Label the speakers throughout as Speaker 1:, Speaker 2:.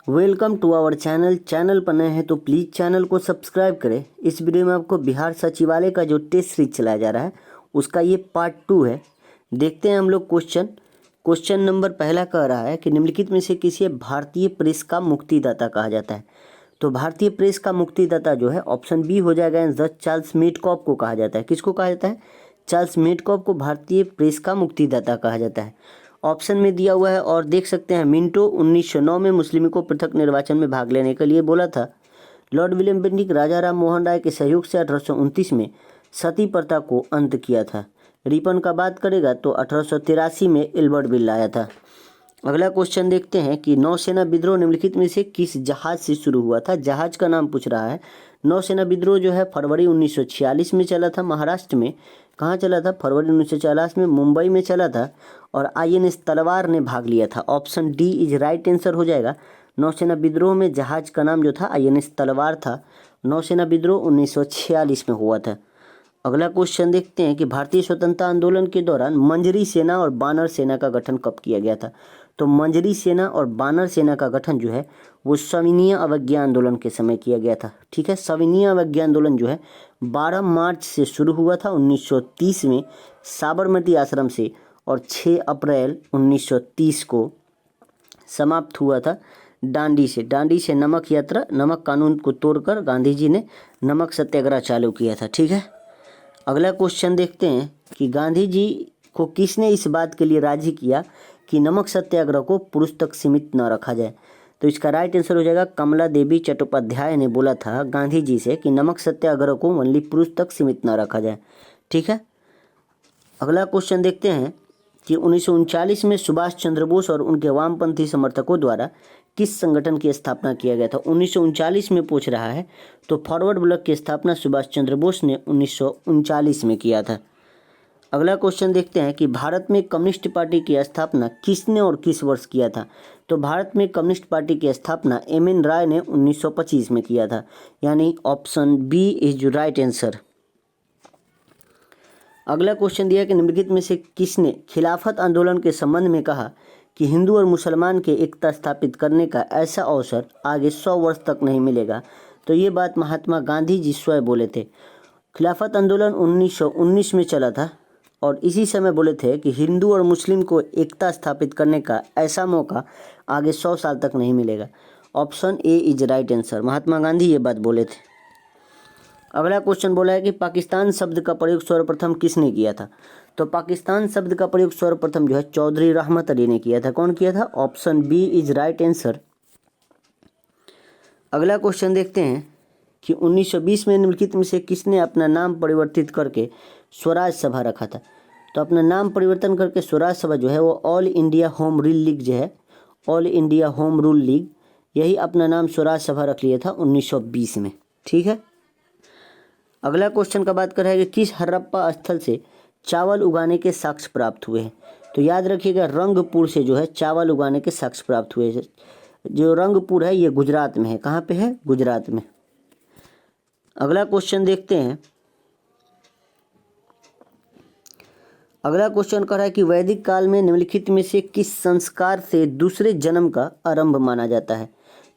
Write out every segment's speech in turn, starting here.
Speaker 1: Welcome to our channel पर नए हैं तो प्लीज़ चैनल को सब्सक्राइब करें। इस वीडियो में आपको बिहार सचिवालय का जो टेस्ट सीरीज चलाया जा रहा है उसका ये पार्ट 2 है। देखते हैं हम लोग क्वेश्चन नंबर पहला कह रहा है कि निम्नलिखित में से किसी भारतीय प्रेस का मुक्तिदाता कहा जाता है। तो भारतीय प्रेस का मुक्तिदाता जो है ऑप्शन बी हो जाएगा, जज चार्ल्स मेडकॉफ को कहा जाता है। किसको कहा जाता है? चार्ल्स मेडकॉफ को भारतीय प्रेस का मुक्तिदाता कहा जाता है। ऑप्शन में दिया हुआ है और देख सकते हैं। मिंटो 1909 में मुस्लिमों को पृथक निर्वाचन में भाग लेने के लिए बोला था। लॉर्ड विलियम बेंटिक राजा राम मोहन राय के सहयोग से 1829 में सती प्रथा को अंत किया था। रिपन का बात करेगा तो 1883 में एल्बर्ट बिल लाया था। अगला क्वेश्चन देखते हैं कि नौसेना विद्रोह निम्नलिखित में से किस जहाज से शुरू हुआ था। जहाज का नाम पूछ रहा है। नौसेना विद्रोह जो है फरवरी 1946 में चला था। महाराष्ट्र में कहाँ चला था? फरवरी 1940 में मुंबई में चला था और INS तलवार ने भाग लिया था। Option D is right answer हो जाएगा। नौसेना विद्रोह में जहाज का नाम जो था INS तलवार था। नौसेना विद्रोह 1946 में हुआ था। अगला क्वेश्चन देखते हैं कि भारतीय स्वतंत्रता आंदोलन के दौरान मंजरी सेना और बानर सेना का गठन कब किया गया था। तो मंजरी सेना और बानर सेना का गठन जो है वो सविनय अवज्ञा आंदोलन के समय किया गया था। ठीक है, सविनय अवज्ञा आंदोलन जो है 12 मार्च से शुरू हुआ था 1930 में साबरमती आश्रम से और 6 अप्रैल 1930 को समाप्त हुआ था डांडी से नमक यात्रा, नमक कानून को तोड़कर गांधी जी ने नमक सत्याग्रह चालू किया था। ठीक है, अगला क्वेश्चन देखते हैं कि गांधी जी को किसने इस बात के लिए राजी किया कि नमक सत्याग्रह को पुरुष तक सीमित न रखा जाए। तो इसका राइट आंसर हो जाएगा कमला देवी चट्टोपाध्याय ने बोला था गांधी जी से कि नमक सत्याग्रह को ओनली पुरुष तक सीमित न रखा जाए। ठीक है, अगला क्वेश्चन देखते हैं कि 1939 में सुभाष चंद्र बोस और उनके वामपंथी समर्थकों द्वारा किस संगठन की स्थापना किया गया था। 1939 में पूछ रहा है तो फॉरवर्ड ब्लॉक की स्थापना सुभाष चंद्र बोस ने 1939 में किया था। अगला क्वेश्चन देखते हैं कि भारत में कम्युनिस्ट पार्टी की स्थापना किसने और किस वर्ष किया था। तो भारत में कम्युनिस्ट पार्टी की स्थापना MN राय ने 1925 में किया था, यानी option B is right answer. अगला क्वेश्चन दिया कि निम्नलिखित में से किसने खिलाफत आंदोलन के संबंध में कहा कि हिंदू और मुसलमान के एकता स्थापित करने का ऐसा अवसर आगे 100 वर्ष तक नहीं मिलेगा। तो ये बात महात्मा गांधी जी स्वयं बोले थे। खिलाफत आंदोलन 1919 में चला था और इसी समय बोले थे कि हिंदू और मुस्लिम को एकता स्थापित करने का ऐसा मौका आगे 100 साल तक नहीं मिलेगा। Option A is right answer. Mahatma Gandhi ये बात बोले थे। अगला क्वेश्चन बोला है कि पाकिस्तान शब्द का प्रयोग सर्वप्रथम किसने किया था। तो पाकिस्तान शब्द का प्रयोग सर्वप्रथम जो है चौधरी रहमत अली ने किया था। कौन किया था? Option B is right answer. अगला क्वेश्चन देखते हैं कि 1920 में निम्नलिखित में से किसने अपना नाम परिवर्तित करके स्वराज सभा रखा था। तो अपना नाम परिवर्तन करके स्वराज सभा जो है वो all India home rule league जो है, all India home rule league, यही अपना नाम स्वराज सभा रख लिया था 1920 में। ठीक है, अगला क्वेश्चन का बात कर रहा है कि किस हड़प्पा स्थल से चावल उगाने के साक्ष्य प्राप्त हुए हैं। तो याद रखिएगा रंगपुर से जो है चावल उगाने के साक्ष्य प्राप्त हुए हैं। जो रंगपुर है ये गुजरात में है। कहाँ पे है? गुजरात में। अगला क्वेश्चन देखते हैं। अगला क्वेश्चन कह रहा है कि वैदिक काल में निम्नलिखित में से किस संस्कार से दूसरे जन्म का आरंभ माना जाता है।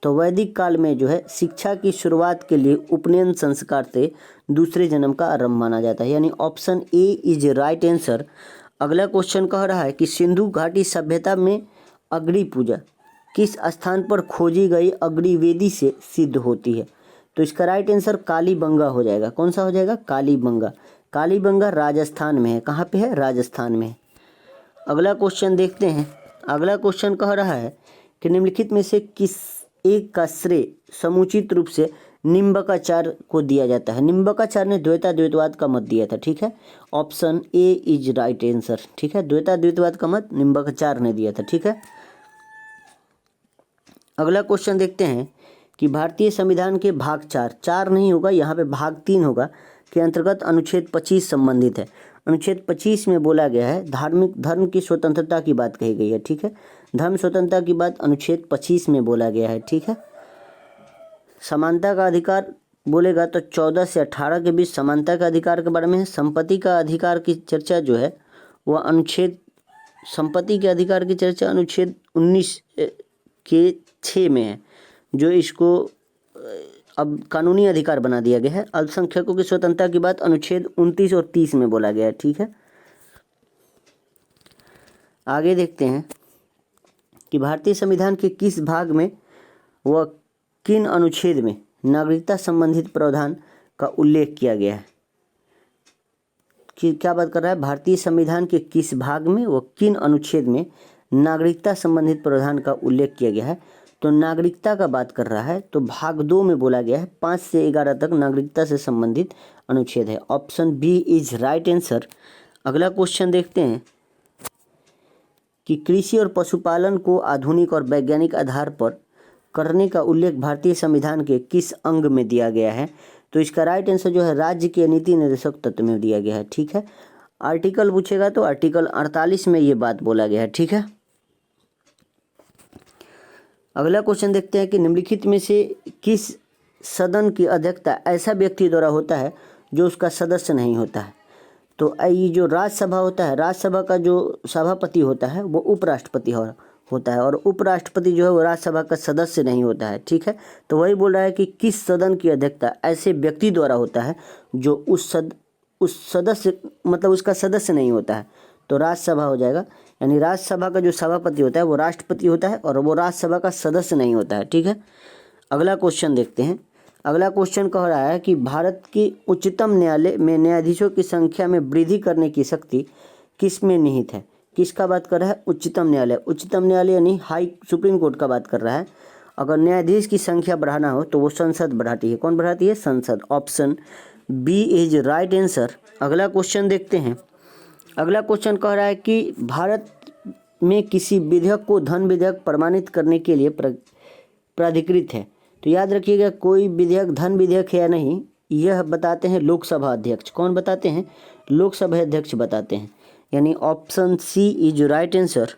Speaker 1: तो वैदिक काल में जो है शिक्षा की शुरुआत के लिए उपनयन संस्कार से दूसरे जन्म का आरंभ माना जाता है, यानी option A is right answer. अगला क्वेश्चन कह रहा है कि सिंधु घाटी सभ्यता में अग्नि पूजा किस स्थान पर खोजी गई अग्निवेदी से सिद्ध होती है। तो इसका राइट आंसर कालीबंगा हो जाएगा। कौन सा हो जाएगा? कालीबंगा। कालीबंगा राजस्थान में है। कहाँ पे है? राजस्थान में। अगला क्वेश्चन देखते हैं। अगला क्वेश्चन कह रहा है कि निम्नलिखित में से किस एक का श्रेय समुचित रूप से निम्बकाचार्य को दिया जाता है। निम्बकाचार्य ने द्वैताद्वैतवाद का मत दिया था। ठीक है, option A is right answer. ठीक है, द्वैताद्वैतवाद का मत निम्बकाचार्य ने दिया था। ठीक है, अगला क्वेश्चन देखते हैं कि भारतीय संविधान के भाग 4 नहीं होगा, यहाँ पे भाग 3 होगा, के अंतर्गत अनुच्छेद 25 संबंधित है। अनुच्छेद 25 में बोला गया है धर्म की स्वतंत्रता की बात कही गई है। ठीक है, धर्म स्वतंत्रता की बात अनुच्छेद 25 में बोला गया है। ठीक है, समानता का अधिकार बोलेगा तो 14 से 18 के बीच समानता का अधिकार के बारे में है। संपत्ति का अधिकार की चर्चा जो है वह अनुच्छेद संपत्ति के अधिकार की चर्चा अनुच्छेद 19 के 6 में है। जो इसको अब कानूनी अधिकार बना दिया गया है। अल्पसंख्यकों की स्वतंत्रता की बात अनुच्छेद 29 और 30 में बोला गया है। ठीक है, आगे देखते हैं कि भारतीय संविधान के किस भाग में व किन अनुच्छेद में नागरिकता संबंधित प्रावधान का उल्लेख किया गया है। कि क्या बात कर रहा है, भारतीय संविधान के किस भाग में व किन अनुच्छेद में नागरिकता संबंधित प्रावधान का उल्लेख किया गया है। तो नागरिकता का बात कर रहा है, तो भाग 2 में बोला गया है 5 से 11 तक नागरिकता से संबंधित अनुच्छेद है। Option B is right answer. अगला क्वेश्चन देखते हैं कि कृषि और पशुपालन को आधुनिक और वैज्ञानिक आधार पर करने का उल्लेख भारतीय संविधान के किस अंग में दिया गया है। तो इसका राइट आंसर जो है राज्य के नीति निर्देशक तत्व में दिया गया है। ठीक है, आर्टिकल पूछेगा तो आर्टिकल 48 में ये बात बोला गया है। ठीक है, अगला क्वेश्चन देखते हैं कि निम्नलिखित में से किस सदन की अध्यक्षता ऐसा व्यक्ति द्वारा होता है जो उसका सदस्य नहीं होता है। तो ये जो राज्यसभा होता है, राज्यसभा का जो सभापति होता है वो उपराष्ट्रपति होता है, और उपराष्ट्रपति जो है वो राज्यसभा का सदस्य नहीं होता है। ठीक है, तो वही बोल रहा है कि किस सदन की अध्यक्षता ऐसे व्यक्ति द्वारा होता है जो उस सदस्य मतलब उसका सदस्य नहीं होता है। तो राज्यसभा हो जाएगा, यानी राज्यसभा का जो सभापति होता है वो राष्ट्रपति होता है और वो राज्यसभा का सदस्य नहीं होता है। ठीक है, अगला क्वेश्चन देखते हैं। अगला क्वेश्चन कह रहा है कि भारत की उच्चतम न्यायालय में न्यायाधीशों की संख्या में वृद्धि करने की शक्ति किस में निहित है। किसका बात कर रहा है, उच्चतम न्यायालय। उच्चतम न्यायालय यानी हाई सुप्रीम कोर्ट का बात कर रहा है। अगर न्यायाधीश की संख्या बढ़ाना हो तो वो संसद बढ़ाती है। कौन बढ़ाती है, संसद। Option B is right answer. अगला क्वेश्चन देखते हैं। अगला क्वेश्चन कह रहा है कि भारत में किसी विधेयक को धन विधेयक प्रमाणित करने के लिए प्राधिकृत है। तो याद रखिएगा, कोई विधेयक धन विधेयक है या नहीं यह बताते हैं लोकसभा अध्यक्ष। कौन बताते हैं, लोकसभा अध्यक्ष बताते हैं, यानी option C is right answer.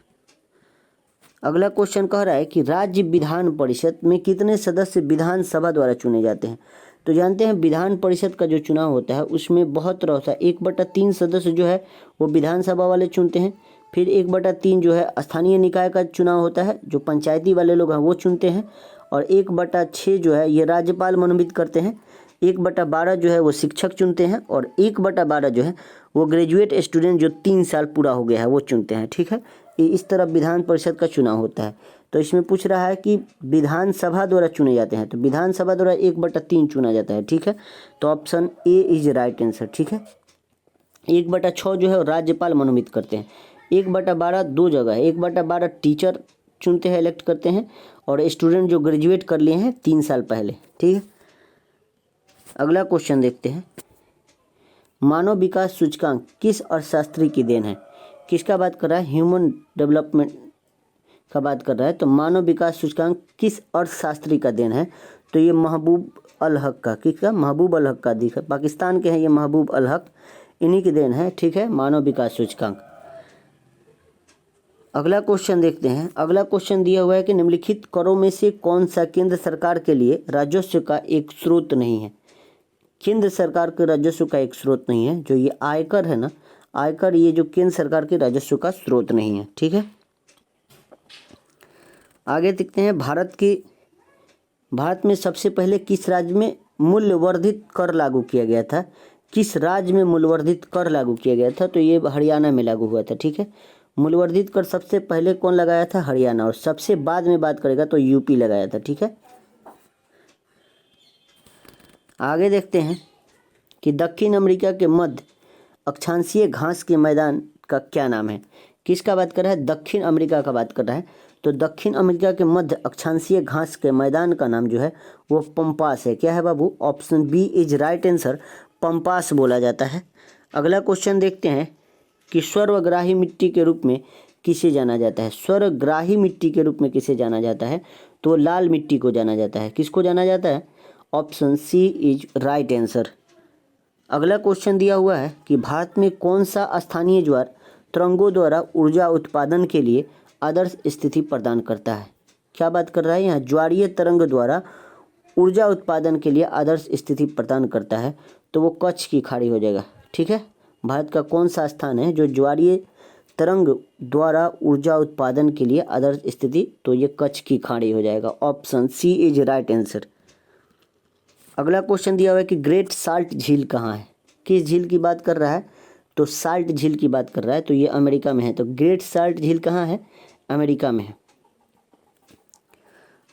Speaker 1: अगला क्वेश्चन कह रहा है कि राज्य विधान परिषद में कितने सदस्य विधानसभा द्वारा चुने जाते हैं। तो जानते हैं विधान परिषद का जो चुनाव होता है उसमें बहुत तरह से 1/3 सदस्य जो है वो विधानसभा वाले चुनते हैं, फिर 1/3 जो है स्थानीय निकाय का चुनाव होता है, जो पंचायती वाले लोग हैं वो चुनते हैं, और 1/6 जो है ये राज्यपाल मनोनीत करते हैं, 1/12 जो है वो शिक्षक चुनते हैं, और 1/12 जो है वो ग्रेजुएट स्टूडेंट जो 3 साल पूरा हो गया है वो चुनते हैं। ठीक है, ये इस तरह विधान परिषद का चुनाव होता है। तो इसमें पूछ रहा है कि विधानसभा द्वारा चुने जाते हैं, तो विधानसभा द्वारा 1/3 चुना जाता है। ठीक है, तो option A is right answer. ठीक है, 1/6 जो है राज्यपाल मनोनीत करते हैं, 1/12 दो जगह है, 1/12 टीचर चुनते हैं, इलेक्ट करते हैं, और स्टूडेंट जो ग्रेजुएट कर लिए हैं 3 साल पहले। ठीक है, अगला क्वेश्चन देखते हैं। मानव विकास सूचकांक किस अर्थशास्त्री की देन है। किसका बात कर रहा है, ह्यूमन डेवलपमेंट का बात कर रहा है। तो मानव विकास सूचकांक किस अर्थशास्त्री का देन है। तो ये महबूब अल हक का, किसका, महबूब अल हक का दिखा, पाकिस्तान के हैं ये महबूब अल हक, इन्हीं की देन है। ठीक है, मानव विकास सूचकांक। अगला क्वेश्चन देखते हैं। अगला क्वेश्चन दिया हुआ है कि निम्नलिखित करों में से कौन सा केंद्र सरकार के लिए राजस्व का एक स्रोत नहीं है। केंद्र सरकार के राजस्व का एक स्रोत नहीं है, जो ये आयकर है ना, आयकर ये जो केंद्र सरकार के राजस्व का स्रोत नहीं है। ठीक है, आगे देखते हैं। भारत में सबसे पहले किस राज्य में मूल्यवर्धित कर लागू किया गया था। किस राज्य में मूल्यवर्धित कर लागू किया गया था। तो ये हरियाणा में लागू हुआ था। ठीक है, मूल्यवर्धित कर सबसे पहले कौन लगाया था, हरियाणा, और सबसे बाद में बात करेगा तो यूपी लगाया था। ठीक है, आगे देखते हैं कि दक्षिण अमेरिका के मध्य अक्षांशीय घास के मैदान का क्या नाम है। किसका बात कर रहा है, दक्षिण अमेरिका का बात कर रहा है। तो दक्षिण अमेरिका के मध्य अक्षांशीय घास के मैदान का नाम जो है वो पंपास है। क्या है बाबू, option B is right answer, Pampas बोला जाता है। अगला क्वेश्चन देखते हैं कि सर्वग्राही मिट्टी के रूप में किसे जाना जाता है। सर्वग्राही मिट्टी के रूप में किसे जाना जाता है। तो लाल मिट्टी को जाना जाता है। किसको जाना जाता है, option C is right answer. अगला क्वेश्चन दिया हुआ है कि भारत में कौन सा स्थानीय ज्वार तरंगों द्वारा ऊर्जा उत्पादन के लिए आदर्श स्थिति प्रदान करता है। क्या बात कर रहा है यहाँ, ज्वारीय तरंग द्वारा ऊर्जा उत्पादन के लिए आदर्श स्थिति प्रदान करता है। तो वो कच्छ की खाड़ी हो जाएगा। ठीक है, भारत का कौन सा स्थान है जो ज्वारीय तरंग द्वारा ऊर्जा उत्पादन के लिए आदर्श स्थिति, तो ये कच्छ की खाड़ी हो जाएगा। Option C is right answer. अगला क्वेश्चन दिया हुआ है कि ग्रेट साल्ट झील कहाँ है। किस झील की बात कर रहा है, तो साल्ट झील की बात कर रहा है, तो ये अमेरिका में है। तो ग्रेट साल्ट झील कहाँ है, अमेरिका में है।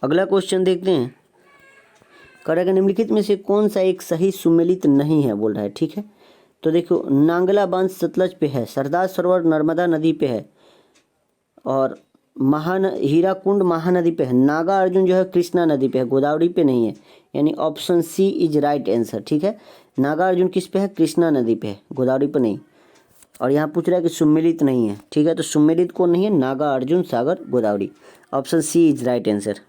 Speaker 1: अगला क्वेश्चन देखते हैं, कह रहा है कि निम्नलिखित में से कौन सा एक सही सुमेलित नहीं है बोल रहा है, ठीक है। तो देखो, नांगला बांध सतलज पे है, सरदार सरोवर नर्मदा नदी पे है, और हीराकुंड महानदी पे है, नागा अर्जुन जो है कृष्णा नदी पे है, गोदावरी पे नहीं है। यानी option C is right answer, ठीक है। नागा अर्जुन किस पे है, कृष्णा नदी पे है, गोदावरी पे नहीं। और यहाँ पूछ रहा है कि सुमेलित नहीं है, ठीक है। तो सुमेलित कौन नहीं है, Nagarjuna Sagar Godavari. Option C is right answer.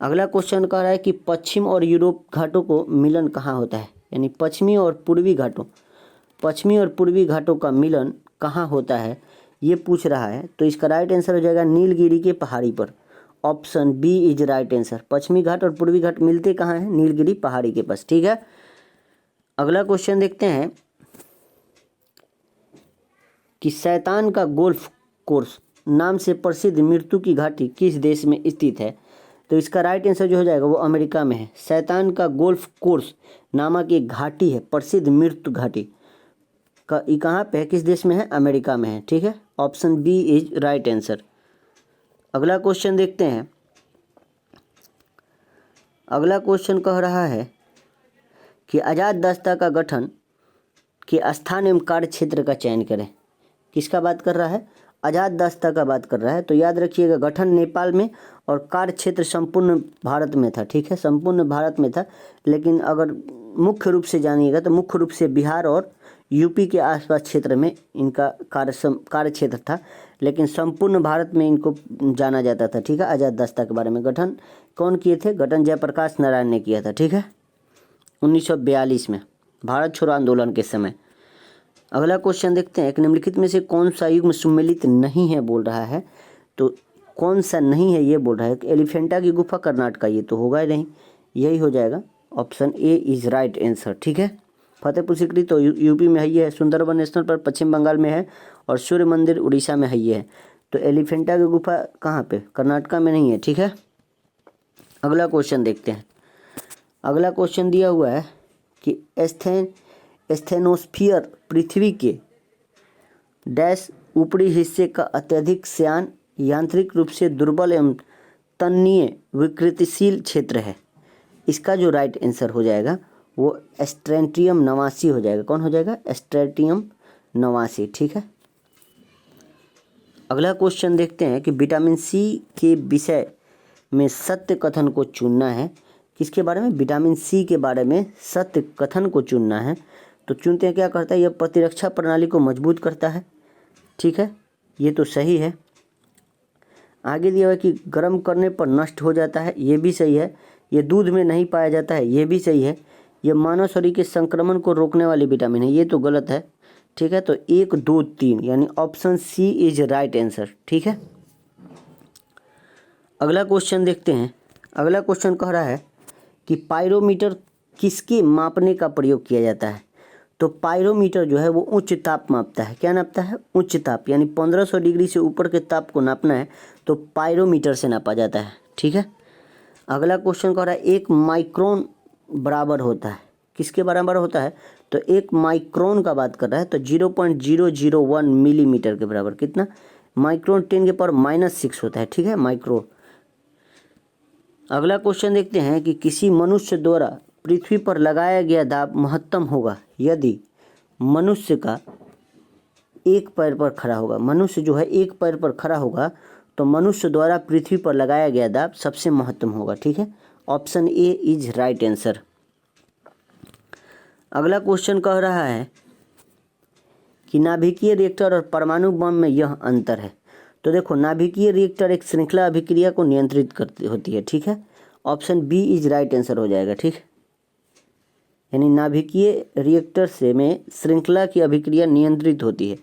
Speaker 1: अगला क्वेश्चन कह रहा है कि पश्चिम और यूरोप घाटों को मिलन कहाँ होता है, यानी पश्चिमी और पूर्वी घाटों का मिलन कहाँ होता है, ये पूछ रहा है। तो इसका राइट आंसर हो जाएगा नीलगिरी के पहाड़ी पर। Option B is right answer. पश्चिमी घाट और पूर्वी घाट मिलते कहाँ हैं, नीलगिरी पहाड़ी के पास, ठीक है। अगला क्वेश्चन देखते हैं कि शैतान का गोल्फ कोर्स नाम से प्रसिद्ध मृत्यु की घाटी किस देश में स्थित है। तो इसका राइट आंसर जो हो जाएगा वो अमेरिका में है। शैतान का गोल्फ कोर्स नामक एक घाटी है, प्रसिद्ध मृत्यु घाटी का, ये कहाँ पे है, किस देश में है, अमेरिका में है, ठीक है। Option B is right answer. अगला क्वेश्चन देखते हैं। अगला क्वेश्चन कह रहा है कि आज़ाद दस्ता का गठन के स्थान एवं कार्य क्षेत्र का चयन करें। किसका बात कर रहा है, आज़ाद दस्ता का बात कर रहा है। तो याद रखिएगा, गठन नेपाल में और कार्य क्षेत्र संपूर्ण भारत में था, ठीक है, संपूर्ण भारत में था। लेकिन अगर मुख्य रूप से जानिएगा तो मुख्य रूप से बिहार और यूपी के आसपास क्षेत्र में इनका कार्य क्षेत्र था, लेकिन संपूर्ण भारत में इनको जाना जाता था, ठीक है। आज़ाद दस्ता के बारे में गठन कौन किए थे, गठन जयप्रकाश नारायण ने किया था, ठीक है, 1942 में, भारत छोड़ो आंदोलन के समय। अगला क्वेश्चन देखते हैं, एक निम्नलिखित में से कौन सा युग्म सुमेलित नहीं है बोल रहा है। तो कौन सा नहीं है ये बोल रहा है, एलिफेंटा की गुफा कर्नाटका, ये तो होगा ही नहीं, यही हो जाएगा। Option A is right answer, ठीक है। फतेहपुर सिकरी तो यूपी में है ये है, सुंदरबन नेशनल पार्क पश्चिम बंगाल में है, और सूर्य मंदिर उड़ीसा में है ये है। तो एलिफेंटा की गुफा कहाँ पे, कर्नाटका में नहीं है, ठीक है। अगला क्वेश्चन देखते हैं। अगला क्वेश्चन दिया हुआ है कि एस्थेनोस्फीयर पृथ्वी के डैश ऊपरी हिस्से का अत्यधिक श्यान, यांत्रिक रूप से दुर्बल एवं तन्नीय विकृतिशील क्षेत्र है। इसका जो राइट आंसर हो जाएगा वो स्ट्रैटियम 89 हो जाएगा। कौन हो जाएगा, स्ट्रैटियम 89, ठीक है। अगला क्वेश्चन देखते हैं कि विटामिन सी के विषय में सत्य कथन को चुनना है। किसके बारे में, विटामिन सी के बारे में सत्य कथन को चुनना है। तो चुनते हैं, क्या करता है, यह प्रतिरक्षा प्रणाली को मजबूत करता है, ठीक है, ये तो सही है। आगे दिया हुआ है कि गर्म करने पर नष्ट हो जाता है, ये भी सही है। ये दूध में नहीं पाया जाता है, ये भी सही है। ये मानव शरीर के संक्रमण को रोकने वाली विटामिन है, ये तो गलत है, ठीक है। तो 1, 2, 3 यानी option C is right answer, ठीक है। अगला क्वेश्चन देखते हैं। अगला क्वेश्चन कह रहा है कि पायरोमीटर किसके मापने का प्रयोग किया जाता है। तो पायरोमीटर जो है वो उच्च ताप मापता है। क्या नापता है, उच्च ताप, यानी 1500 डिग्री से ऊपर के ताप को नापना है तो पायरोमीटर से नापा जाता है, ठीक है। अगला क्वेश्चन कह रहा है 1 माइक्रोन बराबर होता है, किसके बराबर होता है। तो 1 माइक्रोन का बात कर रहा है, तो 0.001 मिलीमीटर के बराबर। कितना, माइक्रोन 10⁻⁻6 होता है, ठीक है, माइक्रो। अगला क्वेश्चन देखते हैं कि किसी मनुष्य द्वारा पृथ्वी पर लगाया गया दाब महत्तम होगा यदि मनुष्य का एक पैर पर खड़ा होगा। मनुष्य जो है एक पैर पर खड़ा होगा तो मनुष्य द्वारा पृथ्वी पर लगाया गया दाब सबसे महत्तम होगा, ठीक है। Option A is right answer. अगला क्वेश्चन कह रहा है कि नाभिकीय रिएक्टर और परमाणु बम में यह अंतर है। तो देखो, नाभिकीय रिएक्टर एक श्रृंखला अभिक्रिया को नियंत्रित करती होती है, ठीक है। Option B is right answer हो जाएगा, ठीक। यानी नाभिकीय रिएक्टर से में श्रृंखला की अभिक्रिया नियंत्रित होती है।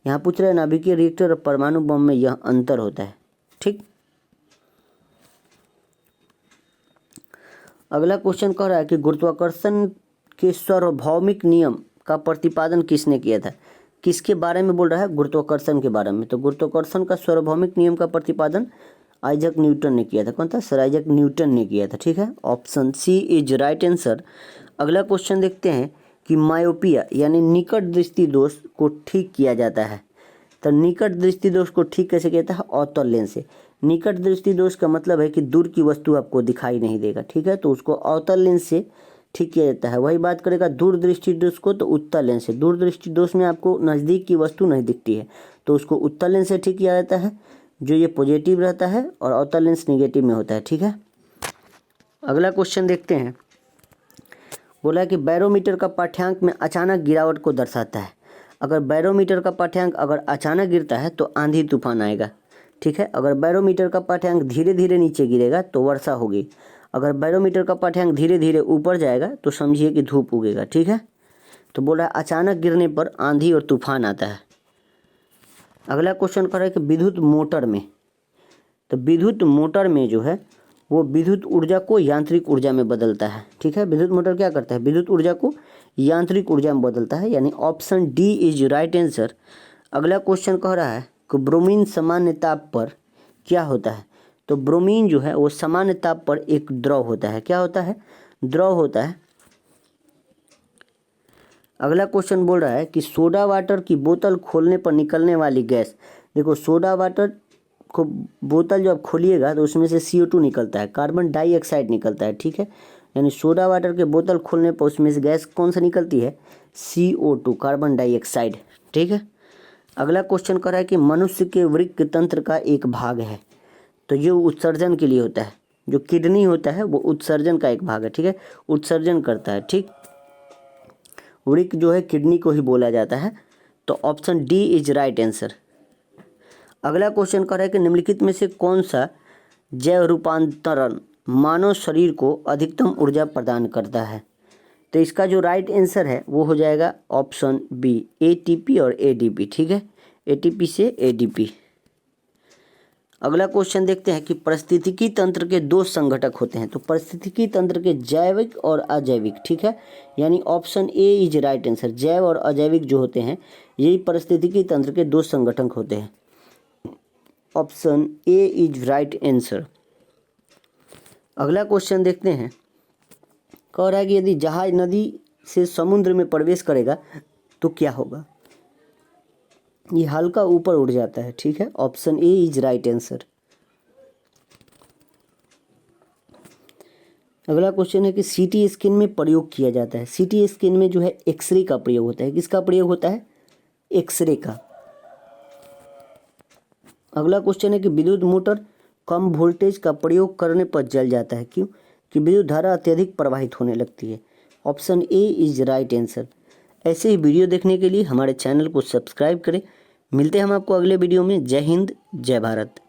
Speaker 1: यहाँ पूछ रहे हैं नाभिकीय रिएक्टर और परमाणु बम में यह अंतर होता है, ठीक। अगला क्वेश्चन कह रहा है कि गुरुत्वाकर्षण के सार्वभौमिक नियम का प्रतिपादन किसने किया था। किसके बारे में बोल रहा है? गुरुत्वाकर्षण के बारे में। तो गुरुत्वाकर्षण का सार्वभौमिक नियम का प्रतिपादन आइजैक न्यूटन ने किया था। कौन था? सर आइजैक न्यूटन ने किया था। ठीक है, option C is right answer. अगला क्वेश्चन देखते हैं कि मायोपिया यानी निकट दृष्टि दोष को ठीक किया जाता है। तो निकट दृष्टि दोष को ठीक कैसे किया जाता है? अवतल लेंस से। निकट दृष्टि दोष का मतलब है कि दूर की वस्तु आपको दिखाई नहीं देगा। ठीक है, तो उसको अवतल लेंस से ठीक किया जाता है। वही बात करेगा दूर दृष्टि दोष को, तो उत्तल लेंस से। दूर दृष्टि दोष में आपको नज़दीक की वस्तु नहीं दिखती है, तो उसको उत्तल लेंस से ठीक किया जाता है, जो ये पॉजिटिव रहता है, और अवतल लेंस निगेटिव में होता है। ठीक है, अगला क्वेश्चन देखते हैं। बोला कि बैरोमीटर का पाठ्यांक में अचानक गिरावट को दर्शाता है। अगर बैरोमीटर का पाठ्यांक अगर अचानक गिरता है तो आंधी तूफान आएगा। ठीक है, अगर बैरोमीटर का पाठ्यांक धीरे धीरे नीचे गिरेगा तो वर्षा होगी। अगर बैरोमीटर का पाठ्यांक धीरे धीरे ऊपर जाएगा तो समझिए कि धूप उगेगा। ठीक है, तो बोला अचानक गिरने पर आंधी और तूफान आता है। अगला क्वेश्चन कर रहा है कि विद्युत मोटर में, तो विद्युत मोटर में जो है वो विद्युत ऊर्जा को यांत्रिक ऊर्जा में बदलता है। ठीक है, विद्युत मोटर क्या करता है? विद्युत ऊर्जा को यांत्रिक ऊर्जा में बदलता है, यानी option D is right answer. अगला क्वेश्चन कह रहा है कि ब्रोमीन सामान्य ताप पर क्या होता है? तो ब्रोमीन जो है वो सामान्य ताप पर एक द्रव होता है। क्या होता है? द्रव होता है। अगला क्वेश्चन बोल रहा है कि सोडा वाटर की बोतल खोलने पर निकलने वाली गैस। देखो, सोडा वाटर को बोतल जो आप खोलिएगा तो उसमें से CO2 निकलता है, कार्बन डाइऑक्साइड निकलता है। ठीक है, यानी सोडा वाटर के बोतल खोलने पर उसमें से गैस कौन सा निकलती है? CO2, carbon dioxide. ठीक है, अगला क्वेश्चन कर रहा है कि मनुष्य के वृक्क तंत्र का एक भाग है, तो जो उत्सर्जन के लिए होता है, जो किडनी होता है वो उत्सर्जन का एक भाग है। ठीक है, उत्सर्जन करता है। ठीक, वृक्क जो है किडनी को ही बोला जाता है, तो option D is right answer. अगला क्वेश्चन कर रहा है कि निम्नलिखित में से कौन सा जैव रूपांतरण मानव शरीर को अधिकतम ऊर्जा प्रदान करता है? तो इसका जो राइट आंसर है वो हो जाएगा ऑप्शन बी, ATP और ADP। ठीक है, ATP से ADP। अगला क्वेश्चन देखते हैं कि पारिस्थितिकी तंत्र के दो संघटक होते हैं। तो पारिस्थितिकी तंत्र के जैविक और अजैविक। ठीक है, यानी option A is right answer. जैव और अजैविक जो होते हैं यही पारिस्थितिकी तंत्र के दो संघटक होते हैं। Option A is right answer. अगला क्वेश्चन देखते हैं। कह रहा है कि यदि जहाज नदी से समुद्र में प्रवेश करेगा तो क्या होगा? ये हल्का ऊपर उड़ जाता है। ठीक है, option A is right answer. अगला क्वेश्चन है कि CT स्कैन में प्रयोग किया जाता है। CT स्कैन में जो है एक्सरे का प्रयोग होता है। किसका प्रयोग होता है? एक्सरे का। अगला क्वेश्चन है कि विद्युत मोटर कम वोल्टेज का प्रयोग करने पर जल जाता है। क्यों? कि विद्युत धारा अत्यधिक प्रवाहित होने लगती है। Option A is right answer. ऐसे ही वीडियो देखने के लिए हमारे चैनल को सब्सक्राइब करें। मिलते हैं हम आपको अगले वीडियो में। जय हिंद, जय भारत।